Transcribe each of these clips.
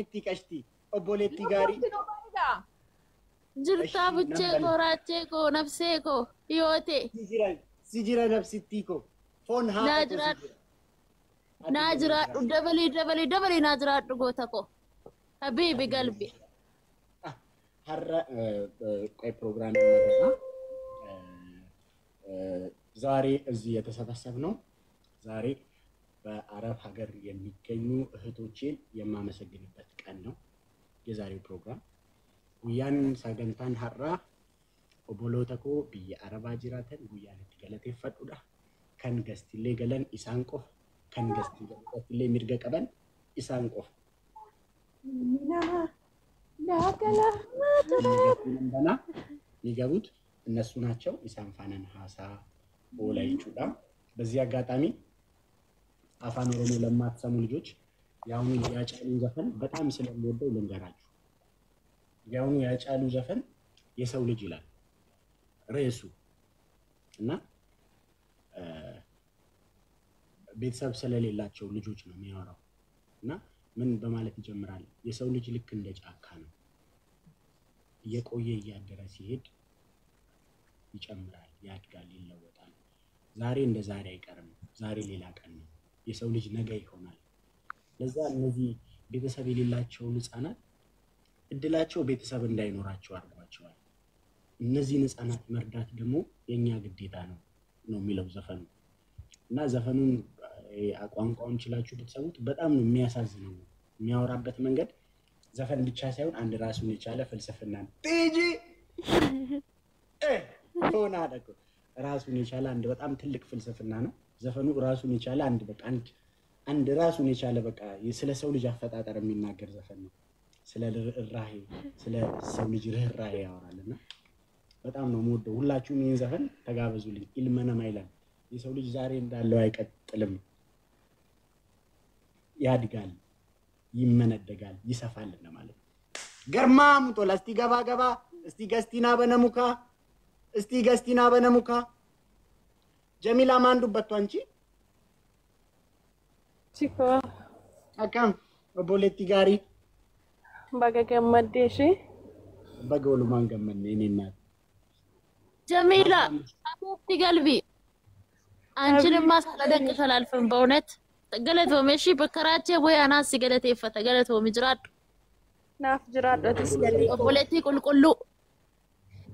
itti qashti obboleetti gaarii jirtaa buchee koo raachee koo nafsee koo dhiyoote si jira nafsittii koo foon haa naa jiraadhu dabalii naa jiraadhu goota koo habiibi galbi har'a ቆይ ፕሮግራም ይመረጣ ዛሬ እዚህ የተሰበሰብነው ዛሬ በአረብ ሀገር የሚገኙ እህቶቼን የማመሰግንበት ቀን ነው የዛሬው ፕሮግራም ጉያን ሳገንታን ሀራ ኦቦሎተኮ በየአረባ ጅራተን ጉያን ተገለተፈዱዳ ከን ገስቲሌ ገለን ኢሳንቆፍ ከን ገስቲሌ ሚርገ ቀበን ኢሳንቆፍ ላከላ ማተራና ሊገቡት እነሱ ናቸው ኢሳንፋነን ሐሳ ኦላይቹዳ በዚህ አጋጣሚ አፋን ኦሮሞ ለማትሰሙ ልጆች ያውኑ ያጫሉ ዘፈን በጣም ስለምወደው ልንገራችሁ ያውኑ ያጫሉ ዘፈን የሰው ልጅ ይላል ርዕሱ እና ቤተሰብ ስለሌላቸው ልጆች ነው የሚያወራው እና ምን በማለት ይጀምራል የሰው ልጅ ልክ እንደ ጫካ ነው እየቆየ እያደረ ሲሄድ ይጨምራል ያድጋል ይለወጣል ዛሬ እንደ ዛሬ አይቀርም ዛሬ ሌላ ቀን ነው የሰው ልጅ ነገ ይሆናል ለዛ እነዚህ ቤተሰብ የሌላቸው ህፃናት እድላቸው ቤተሰብ እንዳይኖራቸው አድርጓቸዋል እነዚህ ህፃናት መርዳት ደግሞ የኛ ግዴታ ነው የሚለው ዘፈኑ እና ዘፈኑን አቋንቋውን ችላችሁ ብትሰሙት በጣም ነው የሚያሳዝነው የሚያወራበት መንገድ ዘፈን ብቻ ሳይሆን አንድ ራሱን የቻለ ፍልስፍና ነው ቲጂ ሆና ደቆ ራሱን የቻለ አንድ በጣም ትልቅ ፍልስፍና ነው ዘፈኑ ራሱን የቻለ አንድ ራሱን የቻለ በቃ ስለ ሰው ልጅ አፈጣጠር የሚናገር ዘፈን ነው ስለ ርህራሄ ስለ ሰው ልጅ ርህራሄ ያወራልና በጣም ነው የምወደው ሁላችሁም ይሄን ዘፈን ተጋበዙልኝ ኢልመና ማይላን የሰው ልጅ ዛሬ እንዳለው አይቀጥልም ያድጋል ይመነደጋል ይሰፋል እንደማለት ገርማሙ ቶላ እስቲ ገባ እስቲ ገስቲና በነሙካ ጀሚላ ማንዱበት አንቺ ቺኮ አካም ኦቦሌቲ ጋሪ ባገገመደሽ በጎሉ ማንገመነ እኔና ጀሚላ አጥቲ ገልቢ አንቺንማ ሳላደንቅ ተላልፈን በእውነት ገለተው መሺ በከራቼ ወይ አናስ ገለተ ይፈታ ገለተው ምጅራድ ናፍ ጅራድ ተስገሊ ኦቦሌቲ ቁልቁሉ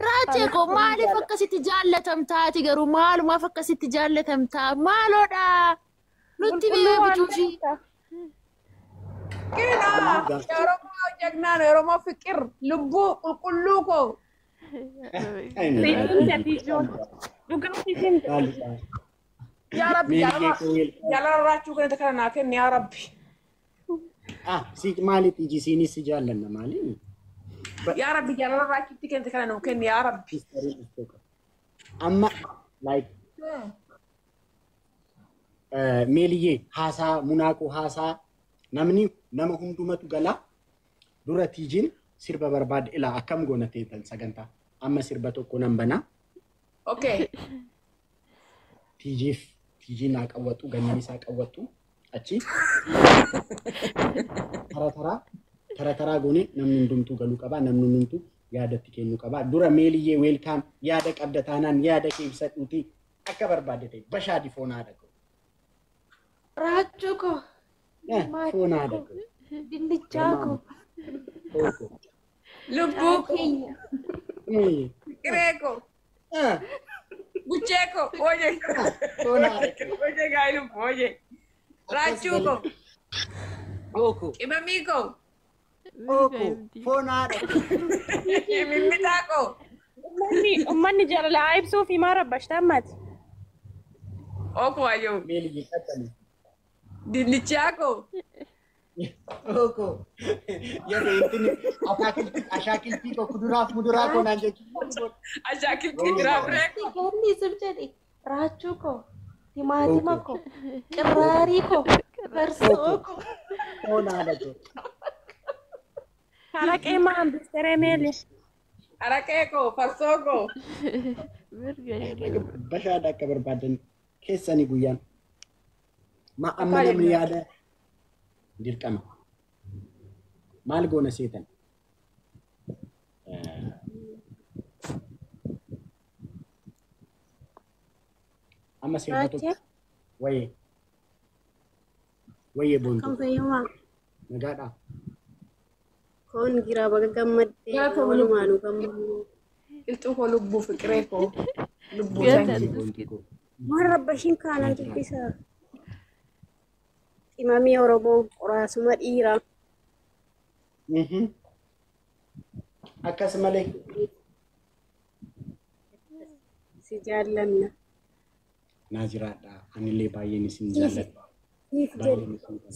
ራቼ ኮ ማሊ ፈከሲት ጃለተም ታቲ ገሩ ማሉ ማፈከሲት ጃለተም ታ ማሎዳ ኑቲ ቢቢቹሺ ኪና ኦሮሞ ጀግና ነው ኦሮሞ ፍቅር ልቡ ቁልቁሉ ኮ يا ربي يا ربي كنت كنا كن يا ربي سيك مالي تيجي سيني سجالنا مالي يا ربي يا ربي كنت كنا كن يا ربي اما لايك ميليه حاسا مناكو حاسا نمني نما هندومتو غلا دورا تيجين سيربا برباد الى اكم غونتي تنسغنتا اما سيربتو كونن اوكي تيجينا قوتو غنيسا قوتو اچي ترى غوني نمن دمتو غلو قبا نمن نمتو يادت كينو قبا دورا ميليه ويلكام ياده قبدتانان ياده كيبسطوتي اكبر بادتي بشادي فونا دكو راجوكو فونا دكو دندچاكو لبوكو كريكو Buceko, oye. Oye, Gailo, oye. Rachuco. Oco. Y mi amigo. Oco. Fonado. Y mi mitaco. أمني جرى لاعب صوفي ما ربش تمت. Oco ayo. Meli katani. Dinichaco. Oco. Ya bentini ashakil piko kudurako nanje. Ashakil kudurako. Gani sebjadi. Rachuko. Timatimako. Kerariko. Bersoko. Fonado. Harake man bistere meli. Arakeco, Fasoco. Bashada kabar badan kesani guyan. Ma amana miyada dirkama. maal goona seetan amma seetatu waye bontu Kan fayyuma nagaadha kun gira baga gammadde walumaanu gammadu Iltuu koo lubbuu fiqiree koo lubbuu Ganda sanyi. bontu ko marrabbashin kaanan dubbisa imamii oromoo qoraasuma dhiiraa akkas malee si jaallanna naa jiraadha anillee baay'een isin jaalladha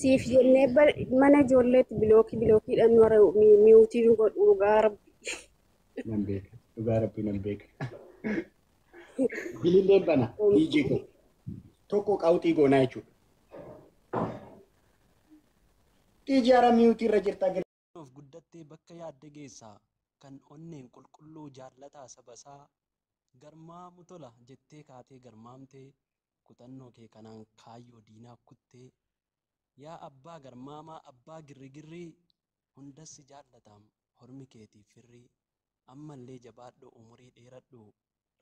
siif jennee mana ijoolleetti bilookiidhaan warra mi'uutii nu godhu dhugaa rabbi nan beeka dhugaa rabbi nan beeka bililleen bana hiijii ko tokko qawxii goonaa jechuudha xiijaara mi'uutii irra jirta of guddattee bakka yaadde geessaa kan onneen qulqulluu jaallataa sabasaa garmaamu tola jettee kaatee garmaamtee kutannoo kee kanaan kaayyoo diinaa kuttee yaa abbaa garmaamaa abbaa girrigirrii hundassi jaallatam hormi keetiif firrii ammallee jabaadhu umurii dheeradhu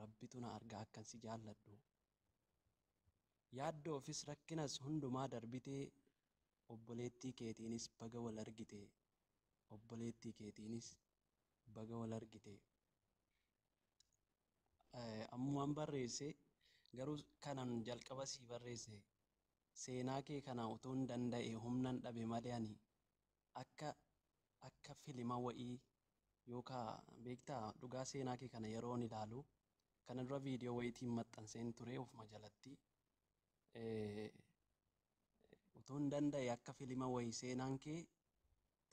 rabbitu na argaa akkan si jaalladhu yaaddoofis rakkinas hundumaa darbitee obboleettii keetiinis baga wal argite obboleettii keetiinis baga wal argite ammumaan barreesse garuu kanan jalqaba sii barreesse seenaa kee kana utuun danda'e humnan dhabe malee ani akka filima wa'ii yookaan beektaa dhugaa seenaa kee kana yeroon ilaalu kana dura viidiyoo wayiitiin maxxanseen ture ofuma jalatti utuun danda'e akka filima wayii seenaan kee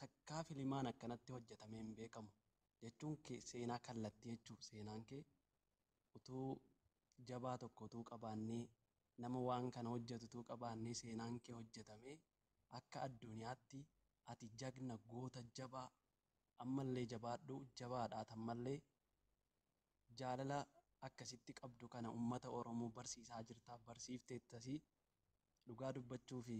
takkaa filimaan akkanatti hojjetamee hin beekamu jechuun seenaa kallattii jechuun seenaan kee utuu jabaa tokko utuu qabaannee nama waan kana hojjetu utuu qabaannee seenaan kee hojjetamee akka addunyaatti ati jagna goota jabaa ammallee jabaadhu jabaadhaat ammallee jaalala akkasitti qabdu kana ummata Oromoo barsiisaa jirtaaf barsiifteettasii dhugaa dubbachuu fi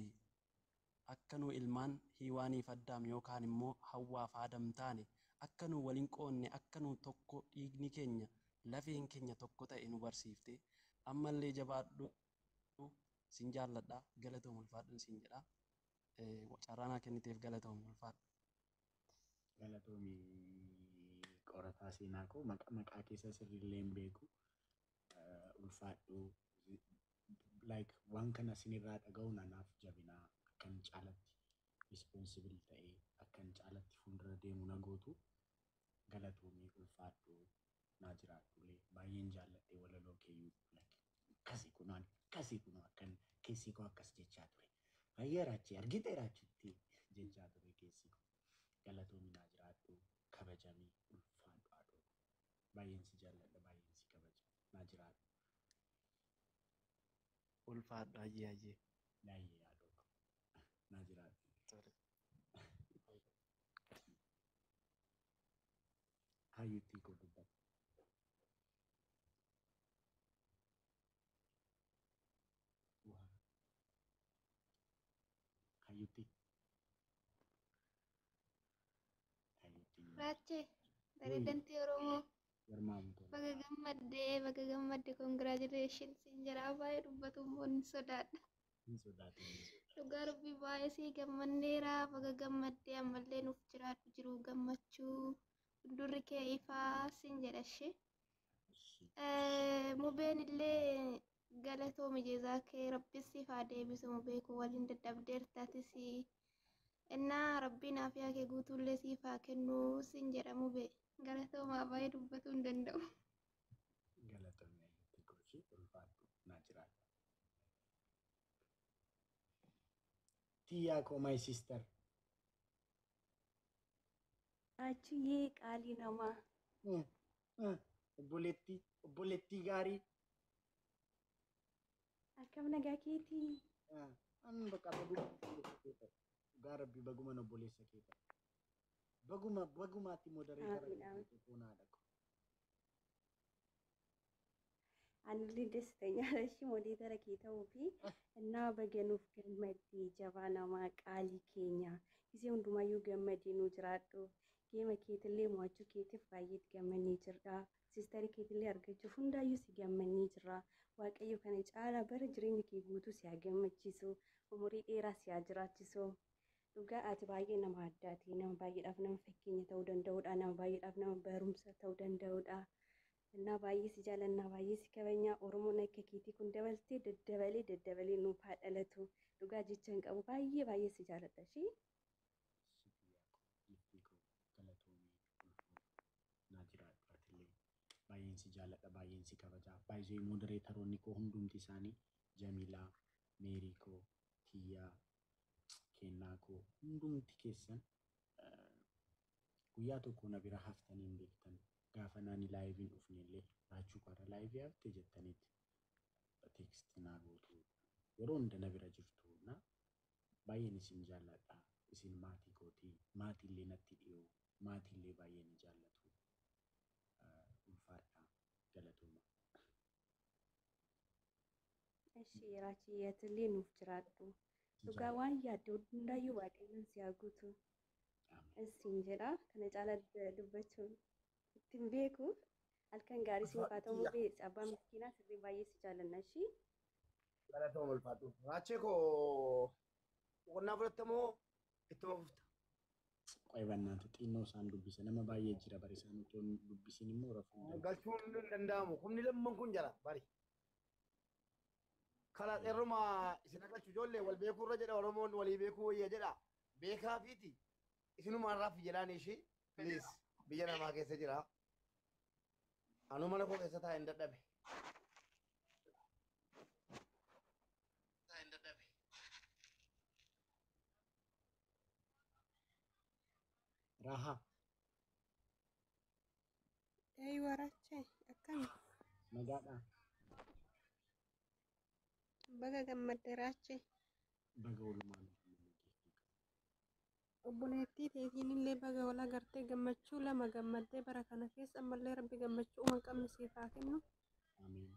akka nu ilmaan hiiwaaniif addaam yookaan immoo hawwaaf aadam taane akka nu waliin qoonne akka nu tokko dhiigni keenya lafeen keenya tokko ta'e nu barsiifte ammallee jabaadhu sin jaalladha galatoom ulfaadhu sin jedha carraanaa kenniteef galatoom ulfaadhu. Galatoomi qorataa seenaa koo maqaa keessa sirriillee hin beeku ulfaadhu like waan kana sinirraa dhaga'uun anaaf jabinaa akkan caalatti responsible ta'ee akkan caalatti fuuldura deemu na gootu galatoomii ulfaadhu naa jiraadhulee baay'een jaalladhee walaloo keeyyuu akkasii kunoo akkan keessi koo akkas jechaa ture fayyeeraachi argiteeraachitti jechaa ture keessi koo galatoomii naa jiraadhu kabajamii ulfaadhu haadhoo baay'een si jaalladha baay'een si kabaja naa jiraadhu. Ulfaadhu hayyee Baay'ee haadhoo naa jiraadhu. Hayyuutti koo dubbata. Hayyuutti. Raache, bareedantii Oromoo. Baga gammadde congratulations siin jedhaa baay'ee dubbatu immoo ni sodaadha. Dhugaa rabbii baay'ee sii gammanneera baga gammadde ammallee nuuf jiraadhu jiru gammachuu fuuldurri kee ifaa siin jedhashe. Mubeen illee galatoomi jeezaa kee rabbis ifaa deebisu mubee koo waliin dadhabdeertaatis innaa rabbiin aafiyaa kee guutuullee siifaa kennuu siin jedha mubee. Galatoomaa baay'ee dubbatuu hin danda'u. Galatoomii hayyuutti koo ulfaadhu naa jiraadhu. Tia ko my sister. Achii qaalii namaa. Obboleettii gaarii. Akkam nagaa keetii. An bakka dhugaa rabbii baguman obboleessa kee ta'e. Bagumaatti modereetara fuunaa dhaqu. Anillee desteenyaa ishii modereetara kee ta'uu fi innaa baganuuf gammaddee jabaa namaa qaalii keenya Isii hundumayyuu gammadii nu jiraadhu. Geema keetillee mo'achuu keetiif baay'eetti gammannee jirra. Siistarii keetillee argachuuf hundaayyuu si gammannee jirra. Waaqayyo kana caalaa bara jireenya kee guutuu si haa gammachiisu. Umurii dheeraa si haa jiraachisu. Dhugaa ati baay'ee nama addaati. Nama baay'eedhaaf nama fakkeenya ta'uu danda'udha. Nama baay'eedhaaf nama barumsa ta'uu danda'udha. Innaa baay'ee si jaalannaa baay'ee si kabajnaa. Oromoon akka keetii kun dabaltee daddabalee nuuf haa dhalatu. Dhugaa jecha hin qabu baay'ee si jaaladha ishee. Naa jiraadhu atillee baay'een si jaalladha baay'een si kabaja baay'ee modereetaroonni koo hundumti isaanii Jamilaa, Meerii koo, Tiyyaa, Kennaa koo hundumti keessan guyyaa tokko na bira haftanii hin beektan gaafa naani laayiviin dhufnellee raachuu qaara laayivii haftee jettanitti teeksti naa gootu yeroo hunda na bira jirtu na baay'een isin jaalladha isin maatii kootii maatiillee natti dhiyoo maatiillee baay'ee ni jaallatu. Ulfaadha galatooma. Ishee raachii atillee nuuf jiraadhu. Dhugaa waan yaadde hundaayyuu waaqayyoon si haa guutu. Isin jedha kana caalaa dubbachuu ittiin beeku halkan gaarii si haa ta'u bees abbaa miskiinaa sirrii baay'ee si jaallanna ishee. Galatooma ulfaadhu. Raachee koo qonnaa fudhattamoo ittuma fufta? Qoybannaatu xinnoo isaan dubbisa nama baay'ee jira bari isaan otoo dubbisin immoo rafuu galchuun hin danda'amu humni lamman kun jira bari kana xerruma isin galchu ijoollee wal beekuu irra jedha Oromoon walii beekuu wayya jedha beekaa fiiti isinumaan raffi jedhaan ishee please biyya namaa keessa jira anu mana koo keessa taa'e hin dadhabe. Raha. Warache akkami? Nagaadha. Baga gammadde raache. Baga walumaan. Obboleettii teetiin illee baga wal agartee gammachuu lama gammaddee bara kana keessa ammallee rabbi gammachuu uuman qabne siif haa kennu. Amiin.